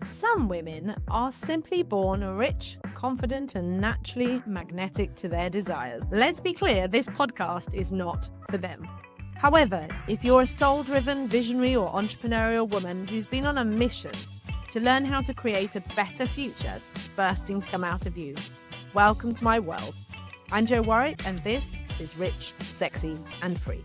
Some women are simply born rich, confident, and naturally magnetic to their desires. Let's be clear, this podcast is not for them. However, if you're a soul-driven, visionary, or entrepreneurial woman who's been on a mission to learn how to create a better future bursting to come out of you, welcome to my world. I'm Jo Warwick, and this is Rich, Sexy, and Free.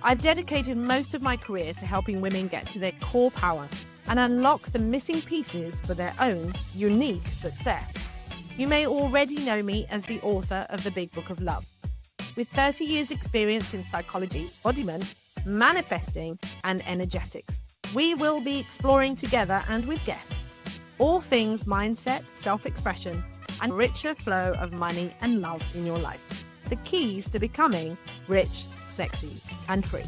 I've dedicated most of my career to helping women get to their core power and unlock the missing pieces for their own unique success. You may already know me as the author of The Big Book of Love. With 30 years experience in psychology, embodiment, manifesting, and energetics, we will be exploring together and with guests all things mindset, self-expression, and richer flow of money and love in your life. The keys to becoming rich, sexy, and free.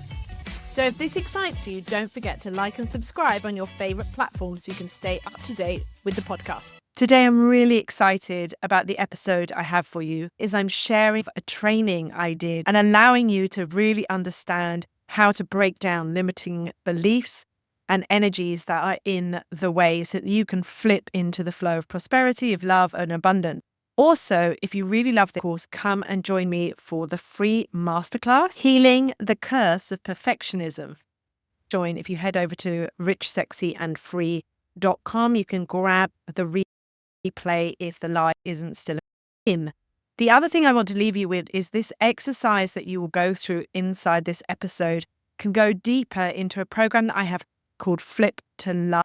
So if this excites you, don't forget to like and subscribe on your favorite platforms so you can stay up to date with the podcast. Today, I'm really excited about the episode I have for you, as I'm sharing a training I did and allowing you to really understand how to break down limiting beliefs and energies that are in the way so that you can flip into the flow of prosperity, of love, and abundance. Also, if you really love the course, come and join me for the free masterclass, Healing the Curse of Perfectionism. Join if you head over to richsexyandfree.com. You can grab the replay if the live isn't still in. The other thing I want to leave you with is this exercise that you will go through inside this episode can go deeper into a program that I have called Flip to Love.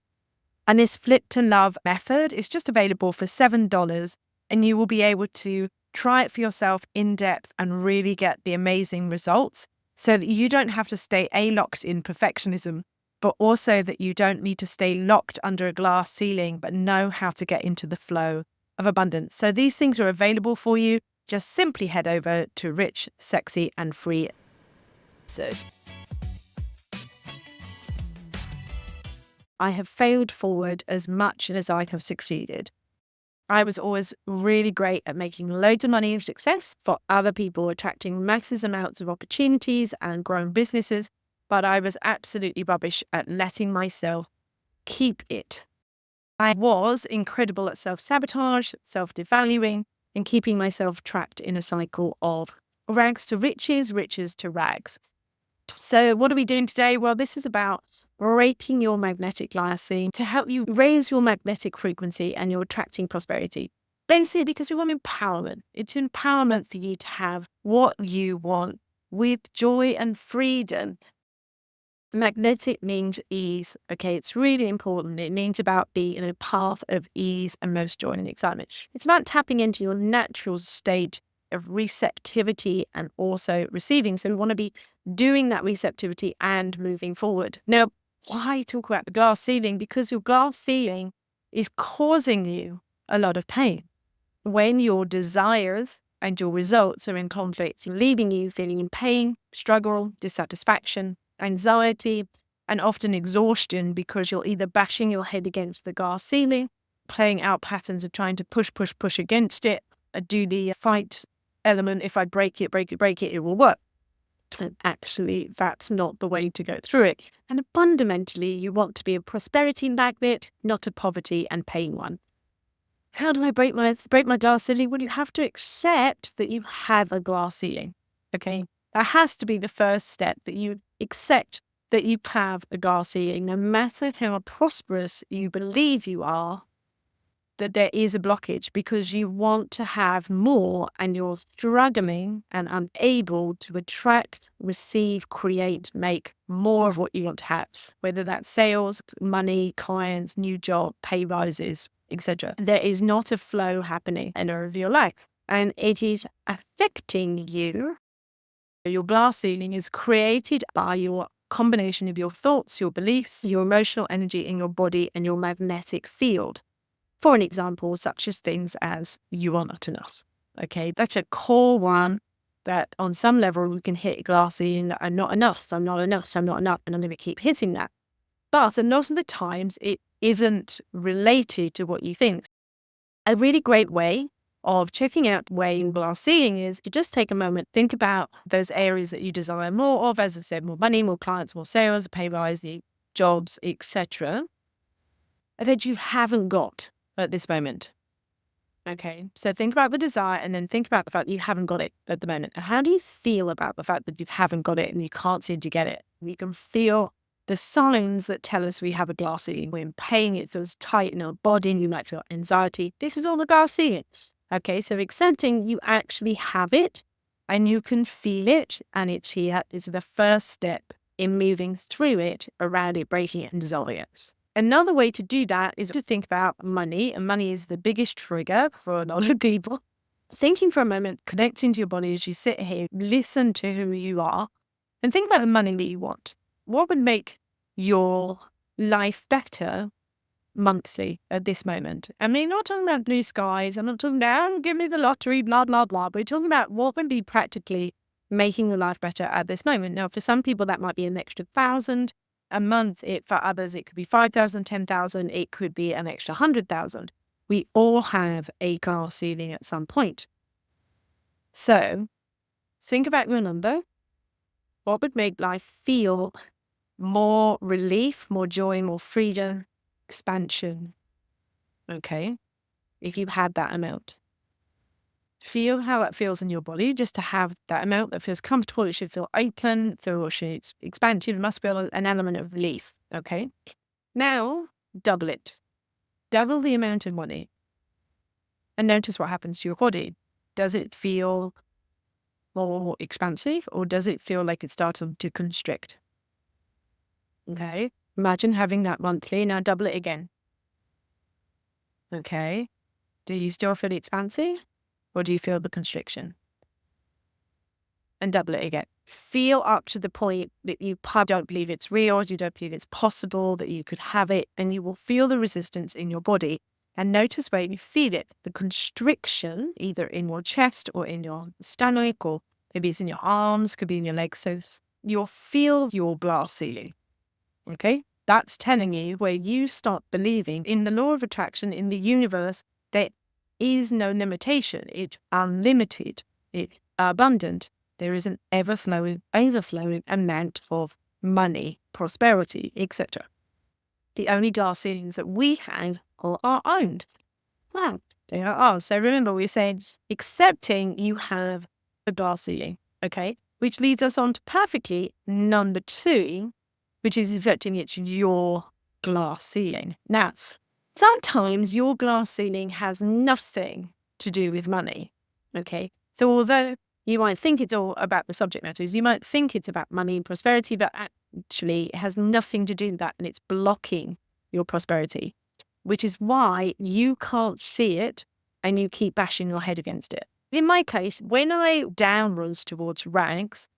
And this Flip to Love method is just available for $7. And you will be able to try it for yourself in depth and really get the amazing results so that you don't have to stay locked in perfectionism, but also that you don't need to stay locked under a glass ceiling, but know how to get into the flow of abundance. So these things are available for you. Just simply head over to Rich, Sexy, and Free. I have failed forward as much as I have succeeded. I was always really great at making loads of money and success for other people, attracting massive amounts of opportunities and growing businesses, but I was absolutely rubbish at letting myself keep it. I was incredible at self-sabotage, self-devaluing, and keeping myself trapped in a cycle of rags to riches, riches to rags. So what are we doing today? Well, this is about breaking your magnetic glassing to help you raise your magnetic frequency and you're attracting prosperity. Basically, because we want empowerment. It's empowerment for you to have what you want with joy and freedom. Magnetic means ease. Okay, it's really important. It means about being in a path of ease and most joy and excitement. It's about tapping into your natural state of receptivity and also receiving. So we want to be doing that receptivity and moving forward. Now, why talk about the glass ceiling? Because your glass ceiling is causing you a lot of pain. When your desires and your results are in conflict, leaving you feeling in pain, struggle, dissatisfaction, anxiety, and often exhaustion because you're either bashing your head against the glass ceiling, playing out patterns of trying to push against it, do the fight element. If I break it, it will work. And actually, that's not the way to go through it. And fundamentally, you want to be a prosperity magnet, not a poverty and pain one. How do I break my glass ceiling? Well, you have to accept that you have a glass ceiling. Okay, that has to be the first step, that you accept that you have a glass ceiling, no matter how prosperous you believe you are. That there is a blockage because you want to have more and you're struggling and unable to attract, receive, create, make more of what you want to have, whether that's sales, money, clients, new job, pay rises, etc. There is not a flow happening in your life and it is affecting you. Your glass ceiling is created by your combination of your thoughts, your beliefs, your emotional energy in your body and your magnetic field. For an example, such as things as you are not enough. Okay, that's a core one that on some level we can hit glass ceiling that I'm not enough, and I'm going to keep hitting that. But a lot of the times it isn't related to what you think. A really great way of checking out where your glass ceiling is to just take a moment, think about those areas that you desire more of, as I said, more money, more clients, more sales, a pay rise, the jobs, etc. that you haven't got at this moment. Okay, so think about the desire and then think about the fact that you haven't got it at the moment. And how do you feel about the fact that you haven't got it and you can't seem to get it? We can feel the signs that tell us we have a glass ceiling. We're in pain, it feels tight in our body, you might feel anxiety. This is all the glass ceiling. Okay, so accepting you actually have it and you can feel it, and it's here is the first step in moving through it, around it, breaking it and dissolving it. Another way to do that is to think about money, and money is the biggest trigger for a lot of people. Thinking for a moment, connecting to your body as you sit here, listen to who you are, and think about the money that you want. What would make your life better monthly at this moment? I mean, not talking about blue skies, I'm not talking about, give me the lottery, blah, blah, blah, but we're talking about what would be practically making your life better at this moment. Now, for some people, that might be an extra 1,000 a month. For others, it could be 5,000, 10,000. It could be an extra 100,000. We all have a glass ceiling at some point. So think about your number. What would make life feel more relief, more joy, more freedom, expansion? Okay, if you had that amount. Feel how it feels in your body just to have that amount that feels comfortable. It should feel open, it should expand. It must feel an element of relief. Okay. Now, double it. Double the amount of money. And notice what happens to your body. Does it feel more expansive, or does it feel like it's starting to constrict? Okay. Imagine having that monthly. Now double it again. Okay. Do you still feel expansive? Or do you feel the constriction? And double it again. Feel up to the point that you don't believe it's real, you don't believe it's possible, that you could have it, and you will feel the resistance in your body. And notice where you feel it, the constriction, either in your chest or in your stomach, or maybe it's in your arms, could be in your legs. So you'll feel your glass ceiling. Okay? That's telling you where you start believing in the law of attraction, in the universe, there is no limitation. It's unlimited. It's abundant. There is an overflowing amount of money, prosperity, etc. The only glass ceilings that we have are our own. Wow, they are ours. So remember, we're saying accepting you have a glass ceiling, okay? Which leads us on to perfectly number 2, which is accepting it's your glass ceiling. Now, sometimes your glass ceiling has nothing to do with money, okay? So although you might think it's all about the subject matters, you might think it's about money and prosperity, but actually it has nothing to do with that, and it's blocking your prosperity, which is why you can't see it and you keep bashing your head against it. In my case, when I downwards towards ranks,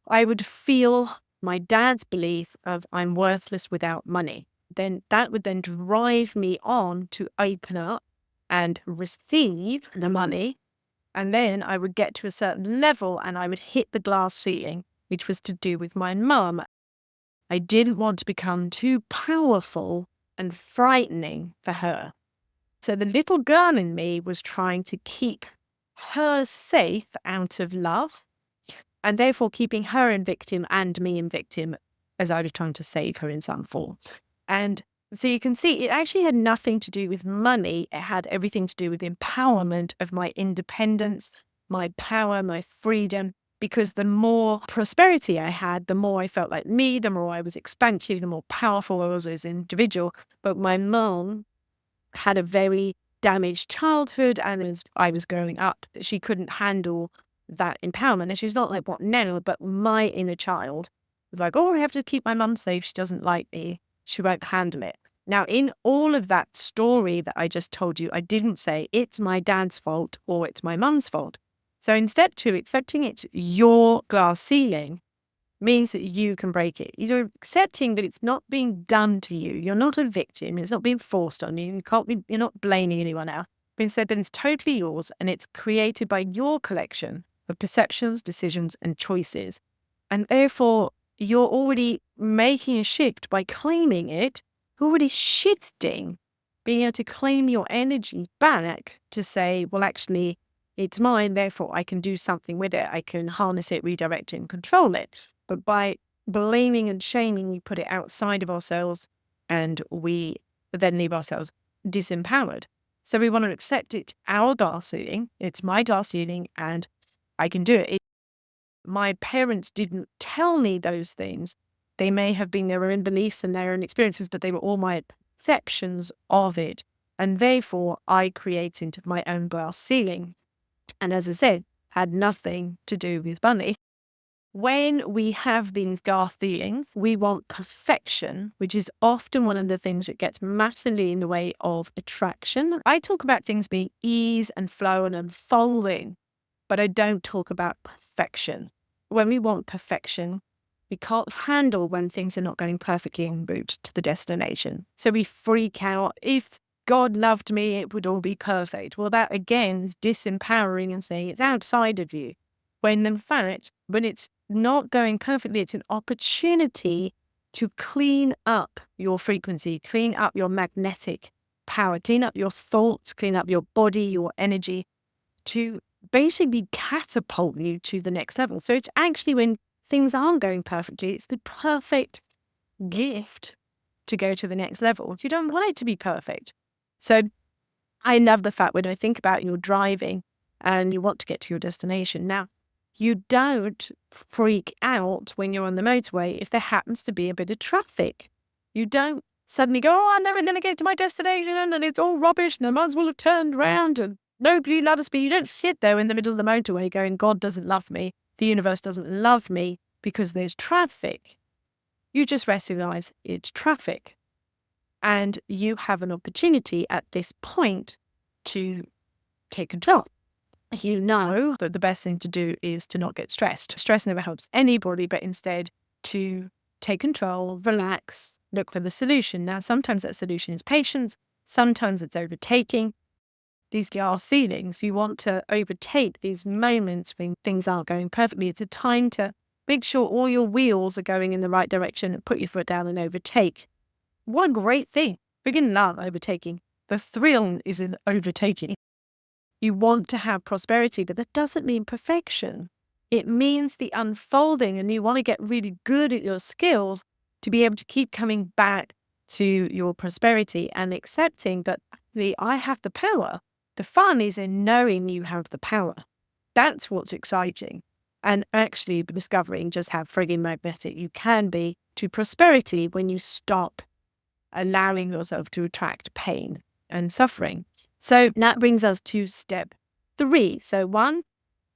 I would feel my dad's belief of I'm worthless without money. Then that would then drive me on to open up and receive the money. And then I would get to a certain level and I would hit the glass ceiling, which was to do with my mum. I didn't want to become too powerful and frightening for her. So the little girl in me was trying to keep her safe out of love, and therefore keeping her in victim and me in victim, as I was trying to save her in some form. And so you can see it actually had nothing to do with money. It had everything to do with empowerment of my independence, my power, my freedom. Because the more prosperity I had, the more I felt like me, the more I was expansive, the more powerful I was as an individual. But my mom had a very damaged childhood, and as I was growing up, she couldn't handle that empowerment. And she's not like what now, but my inner child was like, oh, I have to keep my mum safe. She doesn't like me. She won't handle it. Now, in all of that story that I just told you, I didn't say it's my dad's fault or it's my mum's fault. So in step 2, accepting it's your glass ceiling means that you can break it. You're accepting that it's not being done to you. You're not a victim. It's not being forced on you. You're not blaming anyone else. But instead, that it's totally yours, and it's created by your collection of perceptions, decisions, and choices. And therefore, you're already making a shift by claiming it, already shifting, being able to claim your energy back to say, well, actually, it's mine, therefore I can do something with it. I can harness it, redirect it, and control it. But by blaming and shaming, we put it outside of ourselves and we but then leave ourselves disempowered. So we want to accept it, our glass ceiling. It's my glass ceiling and I can do it. My parents didn't tell me those things. They may have been their own beliefs and their own experiences, but they were all my perceptions of it. And therefore, I created my own glass ceiling. And as I said, had nothing to do with money. When we have these glass ceilings, we want perfection, which is often one of the things that gets massively in the way of attraction. I talk about things being ease and flow and unfolding, but I don't talk about perfection. When we want perfection, we can't handle when things are not going perfectly en route to the destination. So we freak out. If God loved me, it would all be perfect. Well, that again is disempowering and saying it's outside of you. When in fact, when it's not going perfectly, it's an opportunity to clean up your frequency, clean up your magnetic power, clean up your thoughts, clean up your body, your energy, to basically catapult you to the next level. So it's actually when things aren't going perfectly, it's the perfect gift to go to the next level. You don't want it to be perfect. So I love the fact when I think about you're driving and you want to get to your destination. Now, you don't freak out when you're on the motorway if there happens to be a bit of traffic. You don't suddenly go, oh, I'm never going to get to my destination and it's all rubbish and I might as well have turned around and nobody loves me. You don't sit there in the middle of the motorway going, God doesn't love me. The universe doesn't love me because there's traffic. You just recognize it's traffic. And you have an opportunity at this point to take control. You know that the best thing to do is to not get stressed. Stress never helps anybody, but instead to take control, relax, look for the solution. Now, sometimes that solution is patience. Sometimes it's overtaking. These glass ceilings, you want to overtake these moments when things aren't going perfectly. It's a time to make sure all your wheels are going in the right direction and put your foot down and overtake. What a great thing. Freaking love overtaking. The thrill is in overtaking. You want to have prosperity, but that doesn't mean perfection. It means the unfolding, and you want to get really good at your skills to be able to keep coming back to your prosperity and accepting that actually I have the power. The fun is in knowing you have the power. That's what's exciting. And actually discovering just how frigging magnetic you can be to prosperity when you stop allowing yourself to attract pain and suffering. So that brings us to step 3. So 1,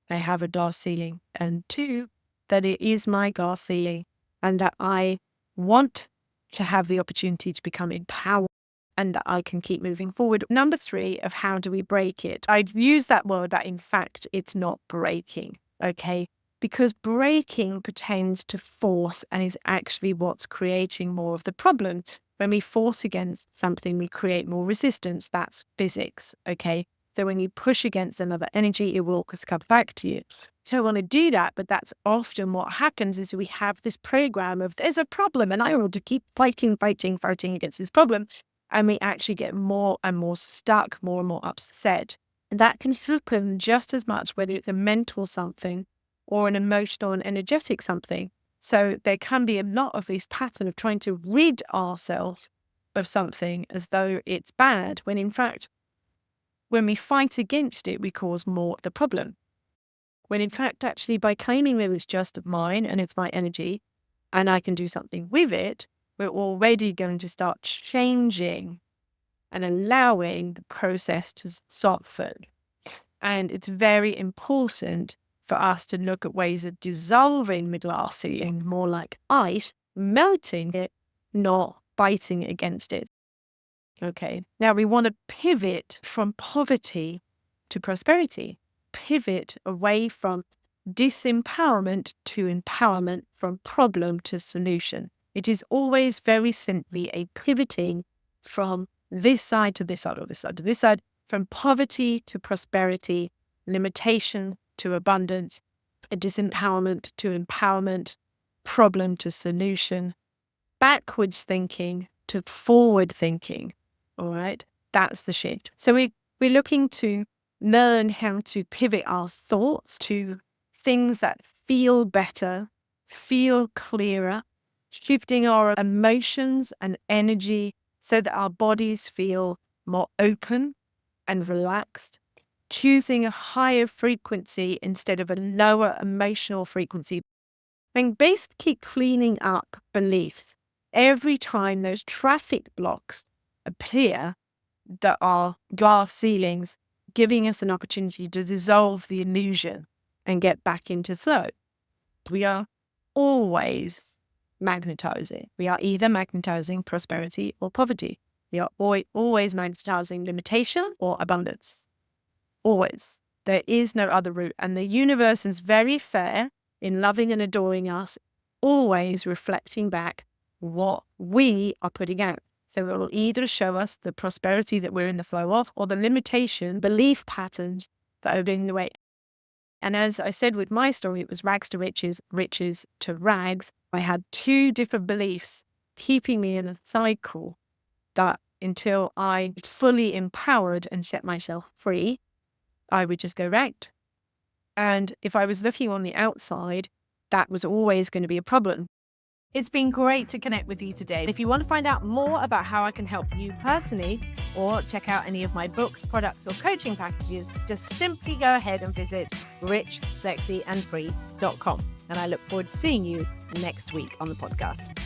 I have a glass ceiling. And 2, that it is my glass ceiling and that I want to have the opportunity to become empowered and that I can keep moving forward. Number 3 of how do we break it? I've used that word that in fact it's not breaking, okay? Because breaking pertains to force and is actually what's creating more of the problem. When we force against something, we create more resistance. That's physics, okay? So when you push against another energy, it will always come back to you. So I want to do that, but that's often what happens is we have this program of there's a problem and I want to keep fighting against this problem. And we actually get more and more stuck, more and more upset. And that can happen just as much whether it's a mental something or an emotional and energetic something. So there can be a lot of this pattern of trying to rid ourselves of something as though it's bad, when in fact, when we fight against it, we cause more of the problem. When in fact, actually, by claiming that it's just mine and it's my energy and I can do something with it, we're already going to start changing and allowing the process to soften. And it's very important for us to look at ways of dissolving the glass ceiling, more like ice, melting it, not biting against it. Okay, now we want to pivot from poverty to prosperity, pivot away from disempowerment to empowerment, from problem to solution. It is always very simply a pivoting from this side to this side or this side to this side, from poverty to prosperity, limitation to abundance, a disempowerment to empowerment, problem to solution, backwards thinking to forward thinking. All right, that's the shift. So we're looking to learn how to pivot our thoughts to things that feel better, feel clearer, shifting our emotions and energy so that our bodies feel more open and relaxed, choosing a higher frequency instead of a lower emotional frequency. And basically cleaning up beliefs. Every time those traffic blocks appear that are glass ceilings, giving us an opportunity to dissolve the illusion and get back into flow. We are always magnetizing. We are either magnetizing prosperity or poverty. We are always magnetizing limitation or abundance. Always. There is no other route. And the universe is very fair in loving and adoring us, always reflecting back what we are putting out. So it will either show us the prosperity that we're in the flow of, or the limitation, belief patterns that are doing the way. And as I said with my story, it was rags to riches, riches to rags. I had 2 different beliefs keeping me in a cycle that until I fully empowered and set myself free, I would just go right. And if I was looking on the outside, that was always going to be a problem. It's been great to connect with you today. If you want to find out more about how I can help you personally, or check out any of my books, products, or coaching packages, just simply go ahead and visit richsexyandfree.com. And I look forward to seeing you next week on the podcast.